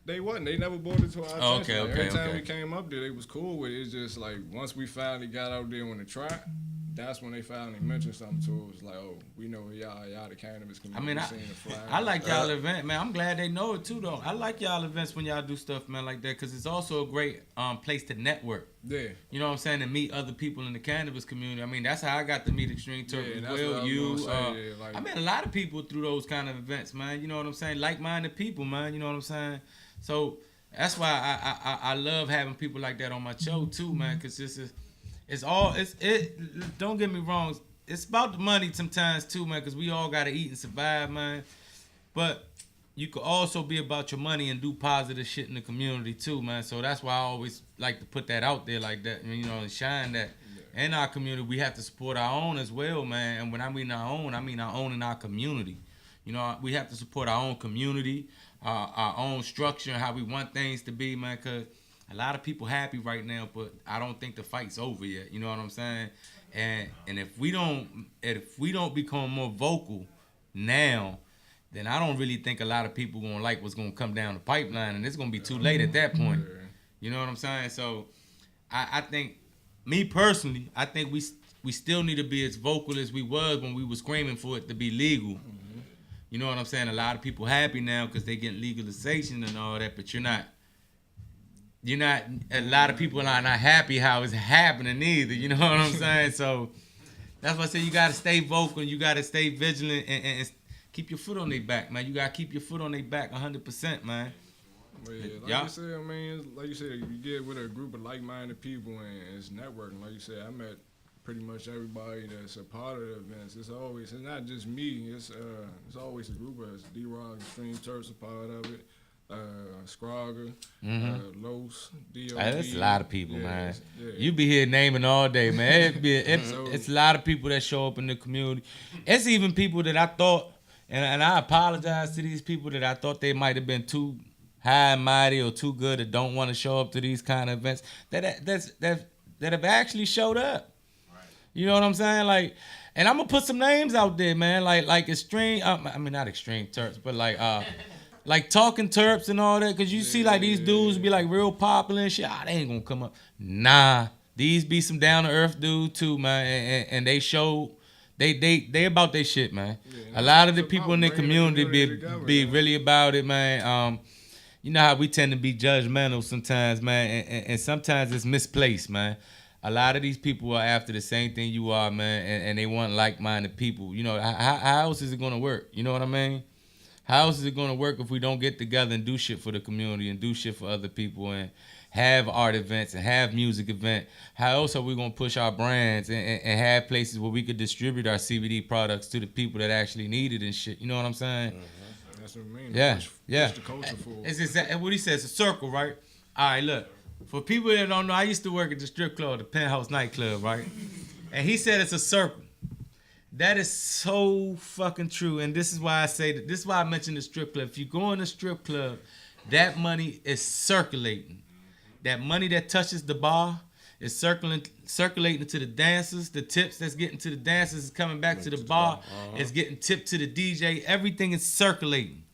Speaker 11: They wasn't. They never brought it to our attention.
Speaker 2: Okay,
Speaker 11: Every time we came up there, they was cool with it. It's just like once we finally got out there on the track, that's when they finally mentioned something to us. It was like, oh, we know y'all the cannabis community.
Speaker 2: I mean, I like y'all event, man. I'm glad they know it too, though. I like y'all events when y'all do stuff, man, like that, because it's also a great place to network.
Speaker 11: Yeah.
Speaker 2: You know what I'm saying? To meet other people in the cannabis community. I mean, that's how I got to meet Extreme Turk as well. You, I met a lot of people through those kind of events, man. You know what I'm saying? Like-minded people, man. You know what I'm saying? So that's why I love having people like that on my show too, man, because this is. Don't get me wrong. It's about the money sometimes too, man, because we all gotta eat and survive, man. But you could also be about your money and do positive shit in the community too, man. So that's why I always like to put that out there like that, you know, and shine that. In our community, we have to support our own as well, man. And when I mean our own in our community. You know, we have to support our own community, our own structure and how we want things to be, man. Cause a lot of people happy right now, but I don't think the fight's over yet. You know what I'm saying? And if we don't become more vocal now, then I don't really think a lot of people gonna like what's gonna come down the pipeline, and it's gonna be too late at that point. You know what I'm saying? So I think, me personally, I think we still need to be as vocal as we was when we was screaming for it to be legal. You know what I'm saying? A lot of people happy now because they getting legalization and all that, but you're not. A lot of people are not happy how it's happening either. You know what I'm saying? So that's why I say you gotta stay vocal, you gotta stay vigilant, and keep your foot on their back, man. You gotta keep your foot on their back 100%, man.
Speaker 11: But yeah, you said, I mean, like you said, you get with a group of like-minded people and it's networking. Like you said, I met pretty much everybody that's a part of the events. It's not just me. It's always a group of us. D-Rock, Extreme Turks a part of it. Scrogger, Los, D.O.T.
Speaker 2: That's a lot of people, man.
Speaker 11: Yeah.
Speaker 2: You be here naming all day, man. It's a lot of people that show up in the community. It's even people that I thought, and I apologize to these people that I thought they might have been too high and mighty or too good that don't want to show up to these kind of events that have actually showed up. Right. You know what I'm saying? Like, and I'm gonna put some names out there, man. Like Extreme. I mean, not Extreme Turks, but like Talking Terps and all that, because you see like these dudes be like real popular and shit. They ain't gonna come up. Nah, these be some down to earth dudes too, man, and they show they about their shit, man. Yeah, a lot of the people in the community be really about it, man. You know how we tend to be judgmental sometimes, man, and sometimes it's misplaced, man. A lot of these people are after the same thing you are, man, and they want like-minded people. You know, how else is it gonna work? You know what I mean? How else is it going to work if we don't get together and do shit for the community and do shit for other people and have art events and have music events? How else are we going to push our brands and have places where we could distribute our CBD products to the people that actually need it and shit? You know what I'm saying?
Speaker 11: Mm-hmm. That's what I mean.
Speaker 2: Yeah,
Speaker 11: push the culture forward.
Speaker 2: It's exactly what he says. It's a circle, right? All right, look. For people that don't know, I used to work at the strip club, the Penthouse nightclub, right? And he said it's a circle. That is so fucking true, and this is why I say that. This is why I mentioned the strip club. If you go in a strip club, that money is circulating. That money that touches the bar is circulating to the dancers. The tips that's getting to the dancers is coming back to the bar. It's getting tipped to the DJ. Everything is circulating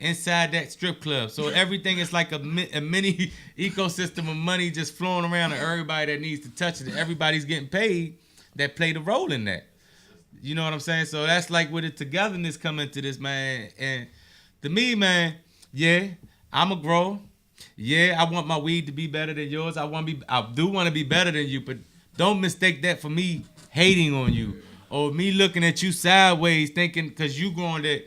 Speaker 2: inside that strip club. So everything is like a mini ecosystem of money just flowing around to everybody that needs to touch it. Everybody's getting paid that played a role in that. You know what I'm saying? So that's like where the togetherness come into this, man. And to me, man, yeah, I'm a grower. Yeah, I want my weed to be better than yours. I do want to be better than you, but don't mistake that for me hating on you or me looking at you sideways, thinking because you growing that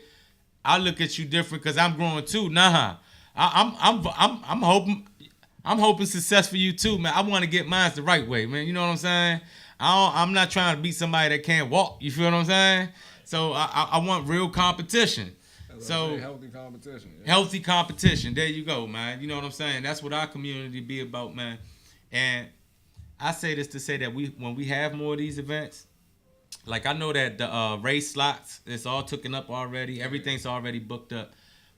Speaker 2: I look at you different because I'm growing too. Nah, I'm hoping success for you too, man. I want to get mine the right way, man. You know what I'm saying? I'm not trying to beat somebody that can't walk. You feel what I'm saying? So I want real competition. So
Speaker 11: healthy competition. Yeah.
Speaker 2: Healthy competition. There you go, man. You know what I'm saying? That's what our community be about, man. And I say this to say that when we have more of these events, like I know that the race slots, it's all taken up already. Everything's already booked up.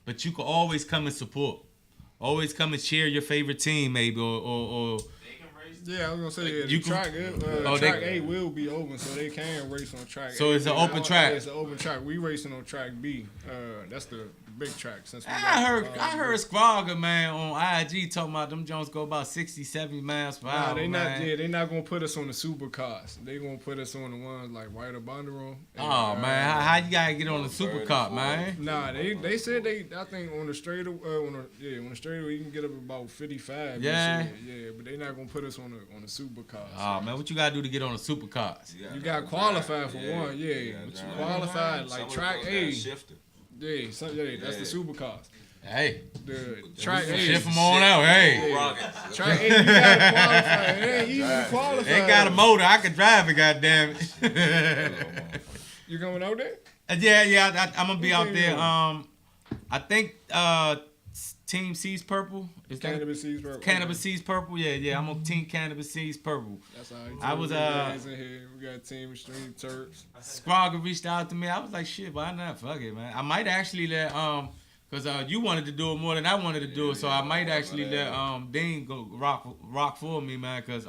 Speaker 2: But you can always come and support. Always come and cheer your favorite team, maybe, or
Speaker 11: yeah, I was gonna say track A will be open, so they can race on track A.
Speaker 2: So it's an open track.
Speaker 11: It's an open track. We racing on track B. That's the big track. Since
Speaker 2: I heard Scrogger, man, on IG talking about them Jones go about 60, 70 miles per hour.
Speaker 11: They not gonna put us on the supercars. They gonna put us on the ones like right up under them.
Speaker 2: Oh man, how you gotta get on the supercar, man?
Speaker 11: Nah, they said I think on the straight on the straightaway you can get up about 55.
Speaker 2: Yeah,
Speaker 11: but they not gonna put us on the supercars.
Speaker 2: Oh man, what you gotta do to get on the supercars?
Speaker 11: You gotta qualify for one. But you qualify like track A. Yeah, that's the supercars.
Speaker 2: Hey,
Speaker 11: the track A.
Speaker 2: Shift them on out, hey.
Speaker 11: Track A, you gotta qualify. It ain't easy to qualify.
Speaker 2: They got a motor, I can drive it, goddammit.
Speaker 11: You going out there?
Speaker 2: Yeah, I'm gonna be out there. I think Team Seas Purple.
Speaker 11: Cannabis Seas Purple.
Speaker 2: Cannabis Seas Purple. Yeah. I'm on Team Cannabis Seas Purple.
Speaker 11: That's all right.
Speaker 2: I was
Speaker 11: in here. We got Team Extreme Turks.
Speaker 2: Scrogger reached out to me. I was like, shit, why not? Fuck it, man. I might actually let Cause you wanted to do it more than I wanted to do it, so I might actually let Dean go rock for me, man. Cause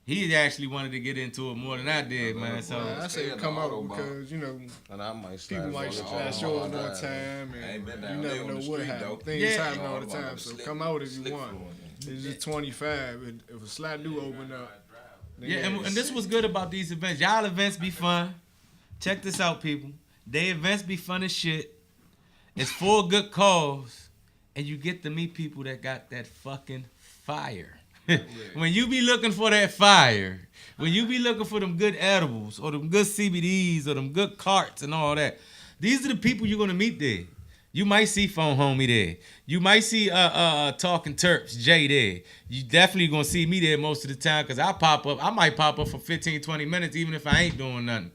Speaker 2: he actually wanted to get into it more than I did, man. So
Speaker 11: I say come out because
Speaker 4: and I might
Speaker 11: people like to show up more time, and you never know what happens. Things happen all the time, so come out if you want. It's just 25. If a slot do open up.
Speaker 2: And this was good about these events. Y'all events be fun. Check this out, people. They events be fun as shit. It's for a good cause, and you get to meet people that got that fucking fire. When you be looking for that fire, when you be looking for them good edibles or them good CBDs or them good carts and all that, these are the people you're gonna meet there. You might see Phone Homie there. You might see Talking Terps, Jay there. You definitely gonna see me there most of the time because I might pop up for 15, 20 minutes even if I ain't doing nothing.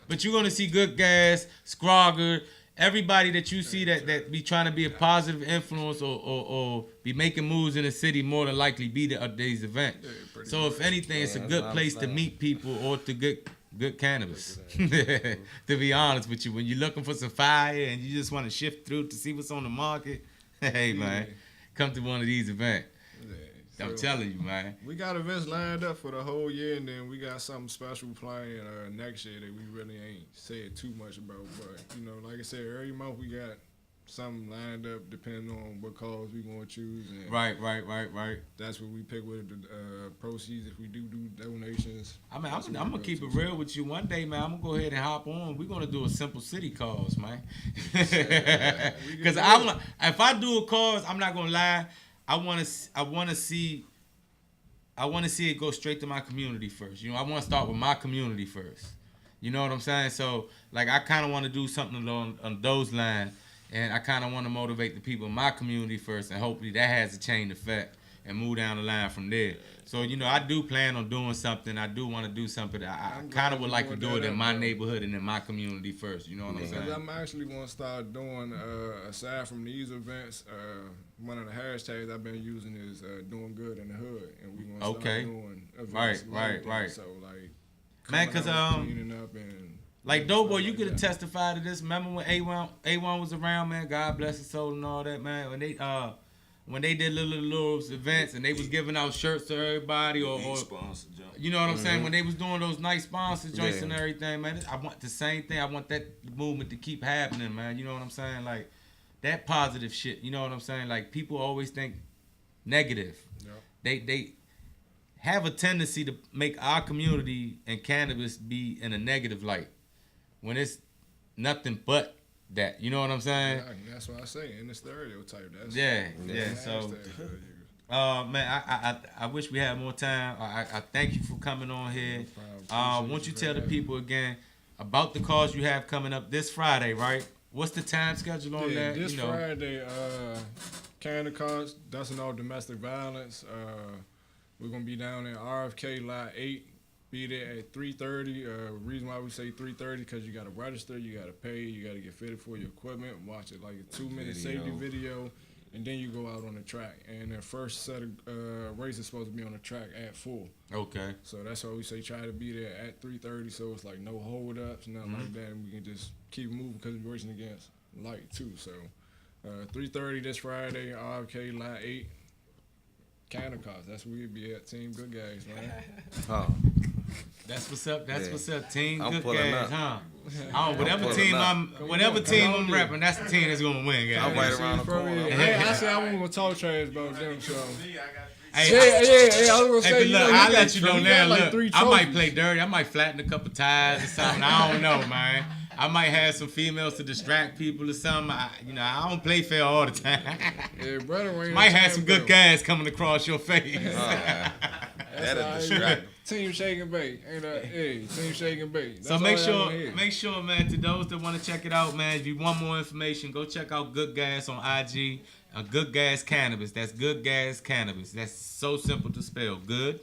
Speaker 2: But you're gonna see Good Gas, Scrogger, everybody that you see that be trying to be a positive influence or be making moves in the city more than likely be at these events. So if anything, it's a good place to meet people or to get good cannabis. To be honest with you, when you're looking for some fire and you just want to shift through to see what's on the market, hey man, come to one of these events. So I'm telling you, man.
Speaker 11: We got events lined up for the whole year, and then we got something special playing next year that we really ain't said too much about. But, like I said, every month we got something lined up depending on what cause we going to choose. And
Speaker 2: right.
Speaker 11: That's what we pick with the proceeds if we do donations.
Speaker 2: I mean, I'm going to keep it real with you. One day, man, I'm going to go ahead and hop on. We're going to do a simple city cause, man. Because if I do a cause, I'm not going to lie, I want to see it go straight to my community first. I want to start with my community first. You know what I'm saying? So, like, I kind of want to do something along those lines, and I kind of want to motivate the people in my community first, and hopefully that has a chain effect and move down the line from there. So, I do plan on doing something. I do want to do something. I kind of would like to do it in my neighborhood and in my community first. You know what I'm saying?
Speaker 11: I'm actually going to start doing, aside from these events, one of the hashtags I've been using is doing good in the hood. And we're going to start doing events.
Speaker 2: Right.
Speaker 11: So, like,
Speaker 2: man, because,
Speaker 11: cleaning up and...
Speaker 2: Like, Doughboy, you could have testified to this. Remember when A1 was around, man? God bless his soul and all that, man. When they did little events and they was giving out shirts to everybody or you know what I'm saying? When they was doing those nice sponsor joints and everything, man, I want the same thing. I want that movement to keep happening, man. You know what I'm saying? Like, that positive shit, you know what I'm saying? Like, people always think negative. Yep. They have a tendency to make our community and cannabis be in a negative light when it's nothing but that. You know what I'm saying?
Speaker 11: Yeah, that's what I say. In the stereotype. That's
Speaker 2: So, man, I wish we had more time. I thank you for coming on here. Won't you tell the people again about the cause you have coming up this Friday, right? What's the time schedule on that?
Speaker 11: This Friday, Canada cause, dusting off domestic violence. We're going to be down in RFK Lot 8. Be there at 3:30. Reason why we say 3:30 because you got to register, you got to pay, you got to get fitted for your equipment, watch it like a 2-minute safety video, and then you go out on the track. And the first set of races is supposed to be on the track at 4.
Speaker 2: Okay.
Speaker 11: So that's why we say try to be there at 3:30 so it's like no hold-ups, nothing like that, and we can just keep moving because we're racing against light too. So 3:30 this Friday, RFK Lot 8. Canada cause. That's where we'll be at. Team Good Guys, man.
Speaker 2: That's what's up. What's up. Team Good Guys, huh? Whatever team I'm repping, that's the team that's gonna win, guys.
Speaker 3: I'm right around the corner.
Speaker 11: Hey, I said I wasn't gonna talk trash about them, so.
Speaker 2: Hey,
Speaker 11: I was gonna say,
Speaker 2: look, I'll let you know now.
Speaker 11: Like
Speaker 2: Look, I might play dirty. I might flatten a couple tires or something. I don't know, man. I might have some females to distract people or something. I don't play fair all the time.
Speaker 11: Yeah, brother,
Speaker 2: might have some good guys coming across your face.
Speaker 3: That'll distract.
Speaker 11: Team Shake and Bake. Team Shake and Bake.
Speaker 2: So make sure, man, to those that want to check it out, man, if you want more information, go check out Good Gas on IG. Good Gas Cannabis. That's Good Gas Cannabis. That's so simple to spell. Good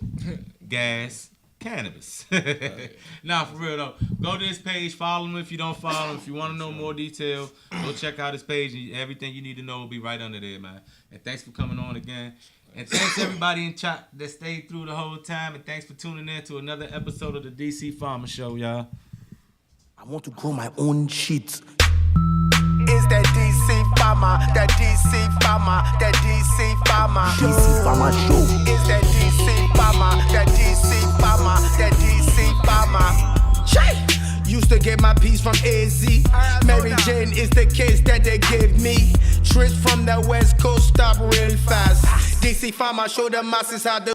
Speaker 2: Gas Cannabis. Nah, for real though. Go to his page, follow him if you don't follow him. If you want to know more detail, go check out his page. And everything you need to know will be right under there, man. And thanks for coming on again. And thanks everybody in chat that stayed through the whole time. And thanks for tuning in to another episode of the DC Pharma Show, y'all.
Speaker 5: I want to grow my own shit.
Speaker 1: It's that DC Pharma. Pharma, that DC Pharma.
Speaker 5: DC Pharma Show.
Speaker 1: It's that DC Pharma, that DC Pharma, that DC Pharma. Shay! Used to get my piece from AZ. Mary Jane is the case that they give me. Trips from the West Coast stop real fast. DC Pharma show the masses how to